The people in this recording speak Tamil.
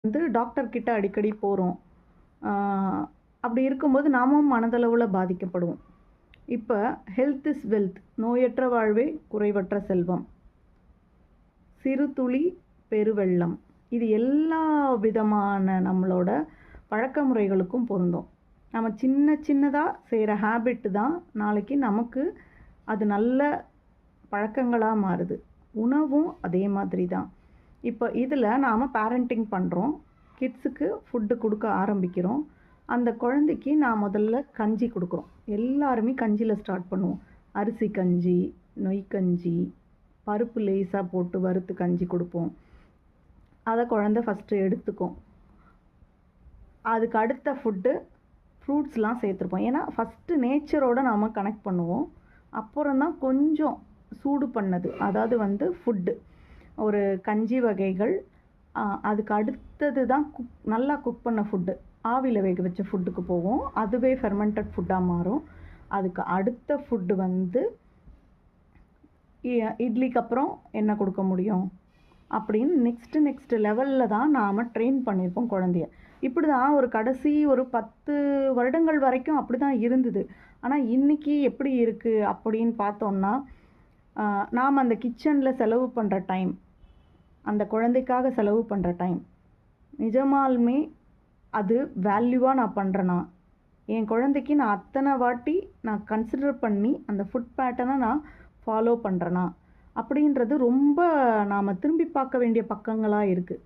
வந்து டாக்டர் கிட்ட அடிக்கடி போறோம். ஆ அப்படி இருக்கும்போது நாமும் மனதளவுல பாதிக்கப்படுவோம். இப்ப ஹெல்த் இஸ் வெல்த். நோயற்ற வாழ்வே குறைவற்ற செல்வம். சிறு துளி பெருவெள்ளம். இது எல்லா விதமான நம்மளோட பழக்கமுறைகளுக்கும் பொருந்தும். நம்ம சின்ன சின்னதா செய்ற ஹேபிட் தான் நாளைக்கு நமக்கு அது நல்ல பழக்கங்களா மாறுது. உணவும் அதே மாதிரி தான். இப்ப இதுல நாம பேரண்டிங் பண்றோம். கிட்ஸுக்கு ஃபுட் குடுக்க ஆரம்பிக்கிறோம். அந்த குழந்தைக்கு நான் முதல்ல கஞ்சி குடுக்குறோம். எல்லாருமே கஞ்சில ஸ்டார்ட் பண்ணுவோம். அரிசி கஞ்சி, நொய் கஞ்சி, பருப்பு லேசா போட்டு வறுத்து கஞ்சி குடுப்போம். அத குழந்தை ஃபர்ஸ்ட்டு எடுத்துக்கும். அதுக்கு அடுத்த ஃபுட்டு ஃப்ரூட்ஸ்லாம் சேர்த்துருப்போம். ஏன்னா ஃபர்ஸ்ட்டு நேச்சரோட நாம கனெக்ட் பண்ணுவோம். அப்புறம் தான் கொஞ்சம் சூடு பண்ணது. அதாவது வந்து ஃபுட்டு. ஒரு கஞ்சி வகைகள். அதுக்கு அடுத்தது தான் நல்லா குக் பண்ண ஃபுட்டு. ஆவியில வேக வச்ச ஃபுட்டுக்கு போவோம். அதுவே ஃபெர்மென்டட் ஃபுட்டா மாறும். அதுக்கு அடுத்த ஃபுட்டு வந்து இட்லிக்கு அப்புறம் என்ன குடுக்க முடியும்? அப்படின்னு நெக்ஸ்ட் லெவல்ல தான் நாம ட்ரெயின் பண்ணியிருப்போம் குழந்தைய. இப்படிதான் ஒரு கடைசி ஒரு 10 வருடங்கள் வரைக்கும் அப்படிதான் இருந்தது. ஆனா இன்னைக்கு எப்படி இருக்கு அப்படின்னு பார்த்தோம்னா, நாம அந்த கிச்சன்ல செலவு பண்ற டைம், அந்த குழந்தைக்காக செலவு பண்ற டைம், நிஜமாலுமே அது வேல்யூவா நான் பண்றேனா? என் குழந்தைக்கு நான் அத்தனை வாட்டி நான் கன்சிடர் பண்ணி அந்த ஃபுட் பேட்டர்னை நான் ஃபாலோ பண்றேனா? அப்படின்றது ரொம்ப நாம திரும்பி பார்க்க வேண்டிய பக்கங்களா இருக்கு.